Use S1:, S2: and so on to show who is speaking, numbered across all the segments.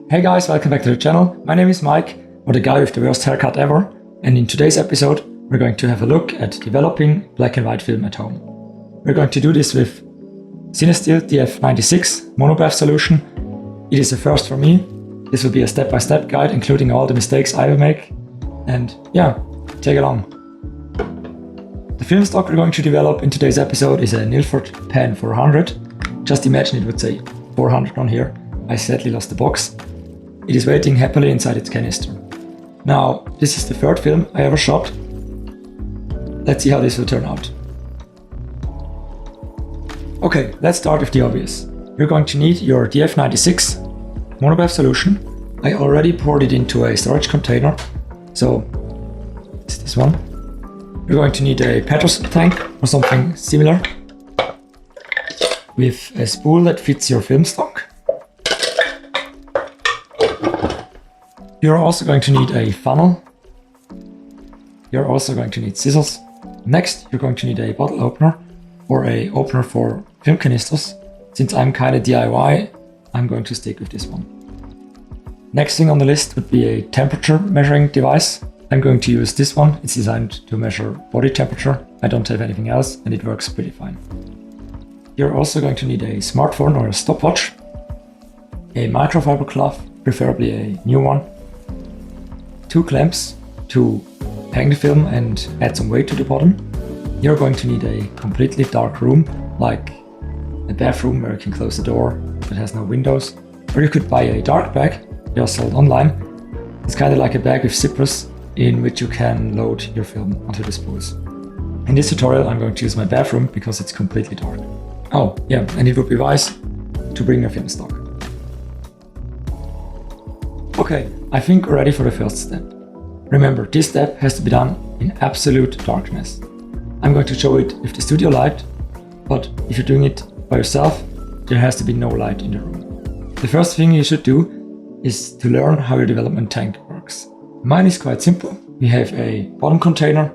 S1: Hey guys, welcome back to the channel. My name is Mike, or the guy with the worst haircut ever, and in today's episode we're going to have a look at developing black and white film at home. We're going to do this with CineStill Df96 Monobath solution. It is a first for me. This will be a step-by-step guide including all the mistakes I will make, and yeah, take along. The film stock we're going to develop in today's episode is an Ilford Pen 400. Just imagine it would say 400 on here. I sadly lost the box. It is waiting happily inside its canister. Now, this is the third film I ever shot. Let's see how this will turn out. Okay, let's start with the obvious. You're going to need your Df96 Monobath solution. I already poured it into a storage container, so it's this one. You're going to need a petrol tank or something similar with a spool that fits your film stock. You're also going to need a funnel. You're also going to need scissors. Next, you're going to need a bottle opener or a opener for film canisters. Since I'm kinda DIY, I'm going to stick with this one. Next thing on the list would be a temperature measuring device. I'm going to use this one. It's designed to measure body temperature. I don't have anything else and it works pretty fine. You're also going to need a smartphone or a stopwatch, a microfiber cloth, preferably a new one, 2 clamps to hang the film and add some weight to the bottom. You're going to need a completely dark room, like a bathroom where you can close the door that has no windows. Or you could buy a dark bag, they are sold online. It's kind of like a bag with zippers in which you can load your film onto the spools. In this tutorial I'm going to use my bathroom because it's completely dark. Oh yeah, and it would be wise to bring your film stock. Okay, I think we're ready for the first step. Remember, this step has to be done in absolute darkness. I'm going to show it with the studio light, but if you're doing it by yourself, there has to be no light in the room. The first thing you should do is to learn how your development tank works. Mine is quite simple. We have a bottom container,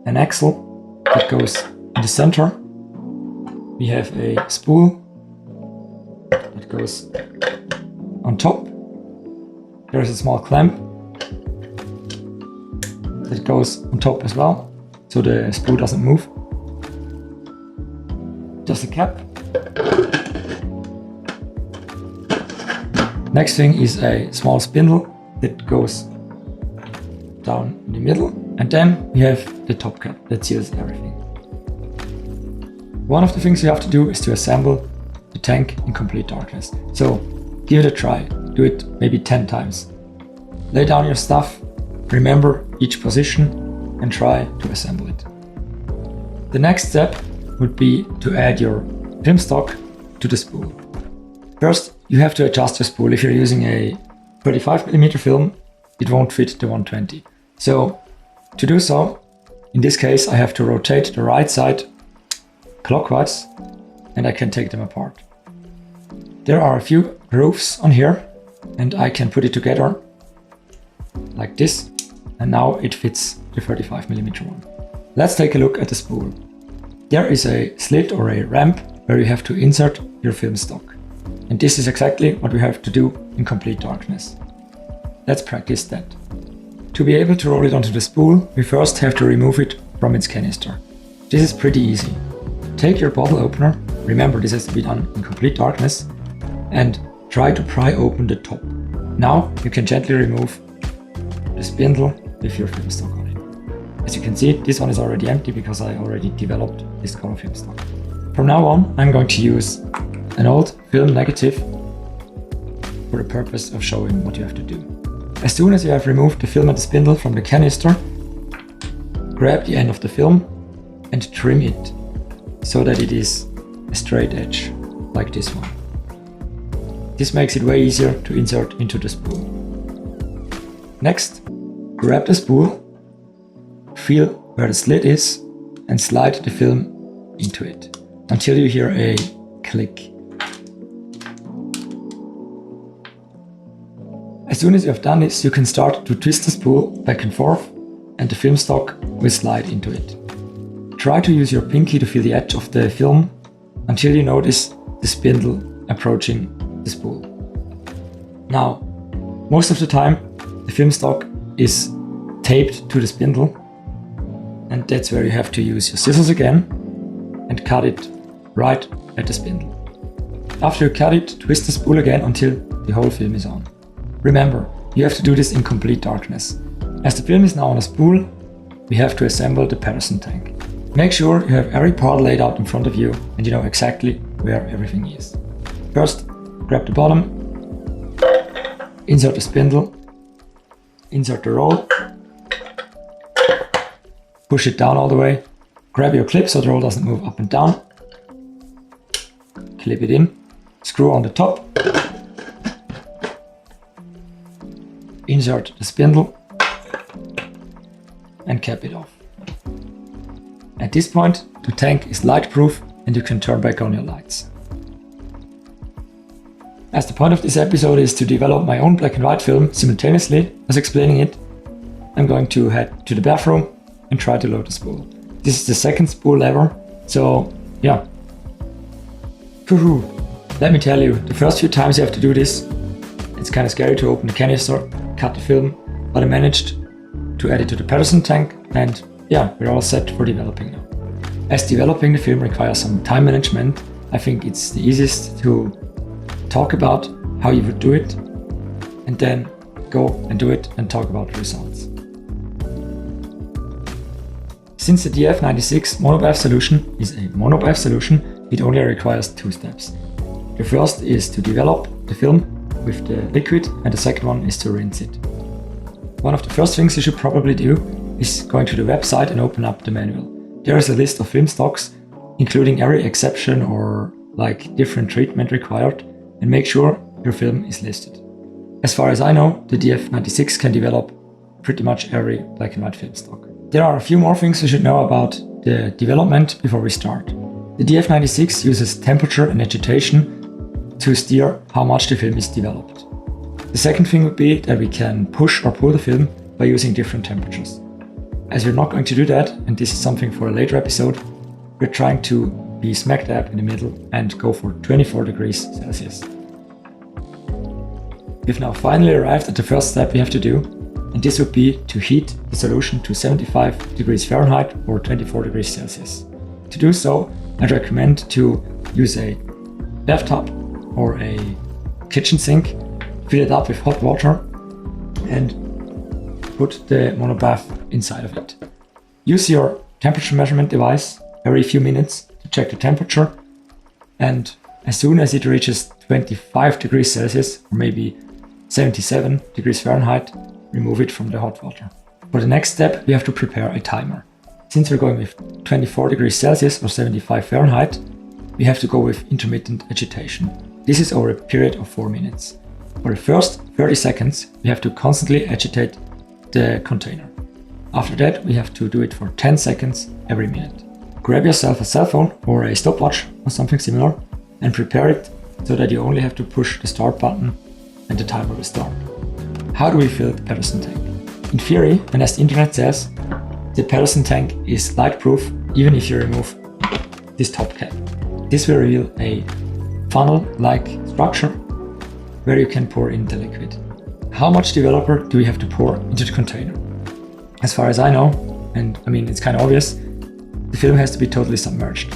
S1: an axle that goes in the center. We have a spool that goes on top. There is a small clamp that goes on top as well, so the spool doesn't move. Just a cap. Next thing is a small spindle that goes down in the middle, and then we have the top cap that seals everything. One of the things you have to do is to assemble the tank in complete darkness. So give it a try. Do it maybe 10 times. Lay down your stuff, remember each position, and try to assemble it. The next step would be to add your film stock to the spool. First, you have to adjust your spool. If you're using a 35mm film, it won't fit the 120. So to do so, in this case I have to rotate the right side clockwise and I can take them apart. There are a few grooves on here and I can put it together like this, and now it fits the 35mm one. Let's take a look at the spool. There is a slit or a ramp where you have to insert your film stock. And this is exactly what we have to do in complete darkness. Let's practice that. To be able to roll it onto the spool, we first have to remove it from its canister. This is pretty easy. Take your bottle opener, remember this has to be done in complete darkness, and try to pry open the top. Now you can gently remove the spindle with your film stock on it. As you can see, this one is already empty because I already developed this color film stock. From now on, I'm going to use an old film negative for the purpose of showing what you have to do. As soon as you have removed the film and the spindle from the canister, grab the end of the film and trim it so that it is a straight edge, like this one. This makes it way easier to insert into the spool. Next, grab the spool, feel where the slit is, and slide the film into it until you hear a click. As soon as you have done this, you can start to twist the spool back and forth and the film stock will slide into it. Try to use your pinky to feel the edge of the film until you notice the spindle approaching the spool. Now, Most of the time, the film stock is taped to the spindle, and that's where you have to use your scissors again and cut it right at the spindle. After you cut it, twist the spool again until the whole film is on. Remember, you have to do this in complete darkness. As the film is now on a spool, we have to assemble the Patterson tank. Make sure you have every part laid out in front of you and you know exactly where everything is. First, grab the bottom, insert the spindle, insert the roll, push it down all the way, grab your clip so the roll doesn't move up and down, clip it in, screw on the top, insert the spindle and cap it off. At this point, the tank is light proof and you can turn back on your lights. As the point of this episode is to develop my own black and white film simultaneously as explaining it, I'm going to head to the bathroom and try to load the spool. This is the second spool ever, so yeah. Woohoo! Let me tell you, the first few times you have to do this, it's kind of scary to open the canister, cut the film, but I managed to add it to the Patterson tank, and yeah, we're all set for developing now. As developing the film requires some time management, I think it's the easiest to talk about how you would do it and then go and do it and talk about the results. Since the Df96 Monobath solution is a monobath solution, it only requires 2 steps. The first is to develop the film with the liquid and the second one is to rinse it. One of the first things you should probably do is going to the website and open up the manual. There is a list of film stocks, including every exception or like different treatment required, and make sure your film is listed. As far as I know, the Df96 can develop pretty much every black and white film stock. There are a few more things you should know about the development before we start. The Df96 uses temperature and agitation to steer how much the film is developed. The second thing would be that we can push or pull the film by using different temperatures. As we're not going to do that, and this is something for a later episode, we're trying to be smack dab in the middle and go for 24 degrees Celsius. We've now finally arrived at the first step we have to do, and this would be to heat the solution to 75 degrees Fahrenheit or 24 degrees Celsius. To do so, I'd recommend to use a bathtub or a kitchen sink, fill it up with hot water and put the monobath inside of it. Use your temperature measurement device every few minutes to check the temperature, and as soon as it reaches 25 degrees Celsius or maybe 77 degrees Fahrenheit, remove it from the hot water. For the next step, we have to prepare a timer. Since we're going with 24 degrees Celsius or 75 Fahrenheit, we have to go with intermittent agitation. This is over a period of 4 minutes. For the first 30 seconds, we have to constantly agitate the container. After that, we have to do it for 10 seconds every minute. Grab yourself a cell phone or a stopwatch or something similar and prepare it so that you only have to push the start button and the timer will start. How do we fill the Patterson tank? In theory, and as the internet says, the Patterson tank is light proof even if you remove this top cap. This will reveal a funnel-like structure where you can pour in the liquid. How much developer do we have to pour into the container? As far as I know, and I mean it's kind of obvious, the film has to be totally submerged.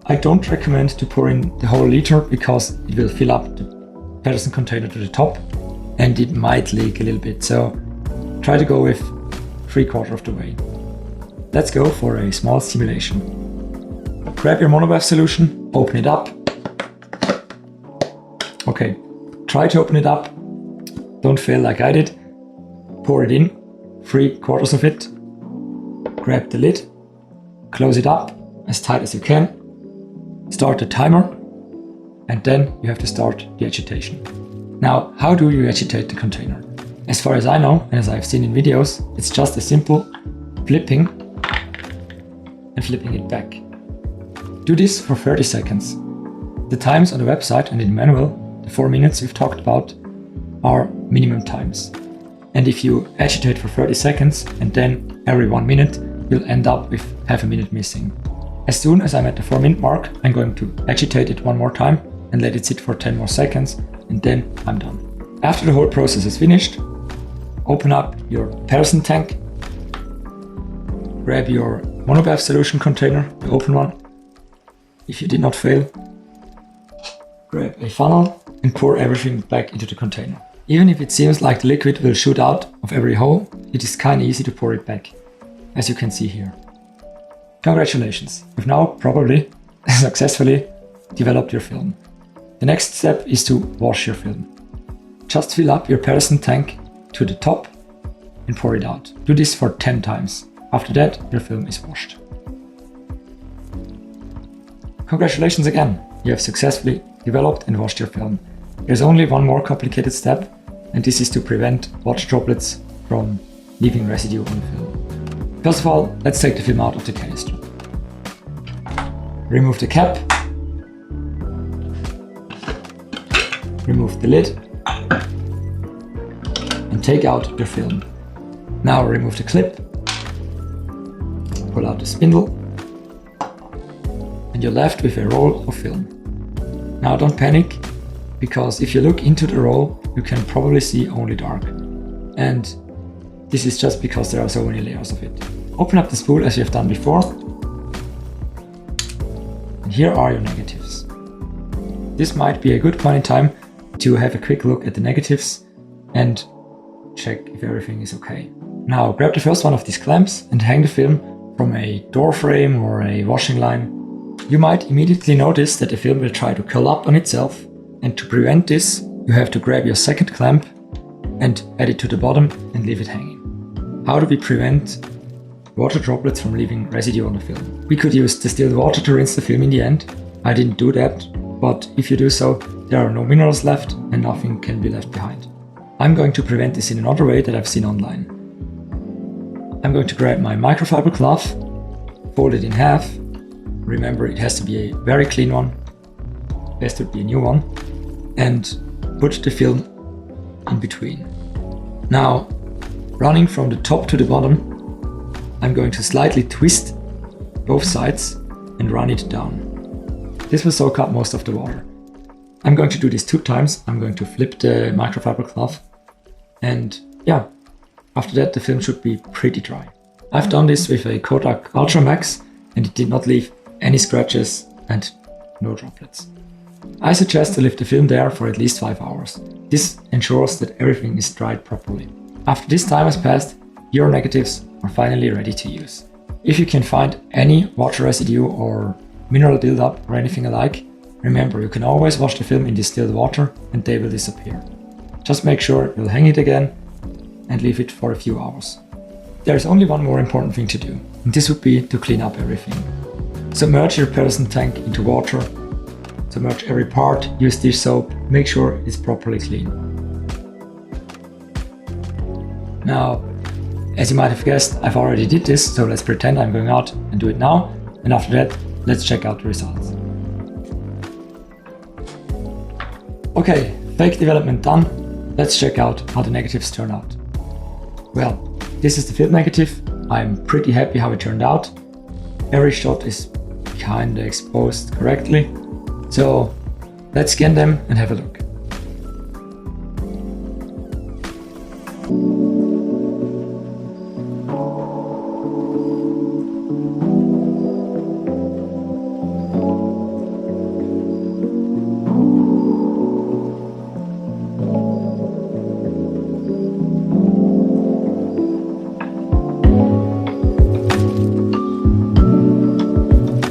S1: I don't recommend to pour in the whole liter because it will fill up the Patterson container to the top and it might leak a little bit, so try to go with 3/4 of the way. Let's go for a small simulation. Grab your monobath solution, open it up. Okay, try to open it up. Don't fail like I did. Pour it in, 3/4 of it. Grab the lid, close it up as tight as you can. Start the timer, and then you have to start the agitation. Now, how do you agitate the container? As far as I know, and as I've seen in videos, it's just a simple flipping and flipping it back. Do this for 30 seconds. The times on the website and in the manual, the 4 minutes we've talked about, are minimum times. And if you agitate for 30 seconds and then every 1 minute, you'll end up with half a minute missing. As soon as I'm at the 4 minute mark, I'm going to agitate it one more time and let it sit for 10 more seconds, and then I'm done. After the whole process is finished, open up your Patterson tank, grab your Monobath solution container, the open one. If you did not fail, grab a funnel and pour everything back into the container. Even if it seems like the liquid will shoot out of every hole, it is kinda easy to pour it back, as you can see here. Congratulations, you've now probably successfully developed your film. The next step is to wash your film. Just fill up your Patterson tank to the top and pour it out. Do this for 10 times. After that, your film is washed. Congratulations again, you have successfully developed and washed your film. There's only one more complicated step, and this is to prevent water droplets from leaving residue on the film. First of all, let's take the film out of the canister. Remove the cap, remove the lid, and take out your film. Now remove the clip, pull out the spindle, and you're left with a roll of film. Now don't panic, because if you look into the roll, you can probably see only dark. And this is just because there are so many layers of it. Open up the spool as you have done before. And here are your negatives. This might be a good point in time to have a quick look at the negatives and check if everything is okay. Now grab the first one of these clamps and hang the film from a door frame or a washing line. You might immediately notice that the film will try to curl up on itself, and to prevent this, you have to grab your second clamp and add it to the bottom and leave it hanging. How do we prevent water droplets from leaving residue on the film? We could use distilled water to rinse the film in the end. I didn't do that, but if you do so, there are no minerals left and nothing can be left behind. I'm going to prevent this in another way that I've seen online. I'm going to grab my microfiber cloth, fold it in half. Remember, it has to be a very clean one. Best would be a new one. And put the film in between. Now, running from the top to the bottom, I'm going to slightly twist both sides and run it down. This will soak up most of the water. I'm going to do this 2 times. I'm going to flip the microfiber cloth, and yeah, after that the film should be pretty dry. I've done this with a Kodak Ultra Max and it did not leave any scratches and no droplets. I suggest to leave the film there for at least 5 hours. This ensures that everything is dried properly. After this time has passed, your negatives are finally ready to use. If you can find any water residue or mineral buildup or anything alike, remember you can always wash the film in distilled water and they will disappear. Just make sure you'll hang it again and leave it for a few hours. There's only one more important thing to do, and this would be to clean up everything. Submerge your Patterson tank into water, submerge every part, use dish soap, make sure it's properly clean. Now, as you might have guessed, I've already did this, so let's pretend I'm going out and do it now, and after that, let's check out the results. Okay, fake development done. Let's check out how the negatives turn out. Well, this is the field negative. I'm pretty happy how it turned out. Every shot is kinda exposed correctly. So let's scan them and have a look.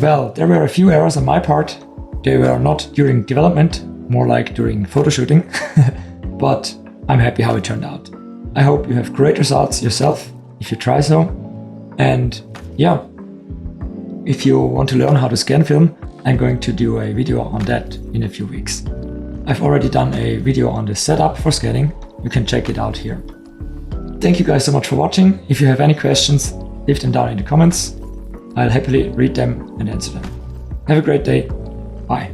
S1: Well, there were a few errors on my part. They were not during development, more like during photo shooting, but I'm happy how it turned out. I hope you have great results yourself if you try so. And yeah, if you want to learn how to scan film, I'm going to do a video on that in a few weeks. I've already done a video on the setup for scanning. You can check it out here. Thank you guys so much for watching. If you have any questions, leave them down in the comments. I'll happily read them and answer them. Have a great day. Bye.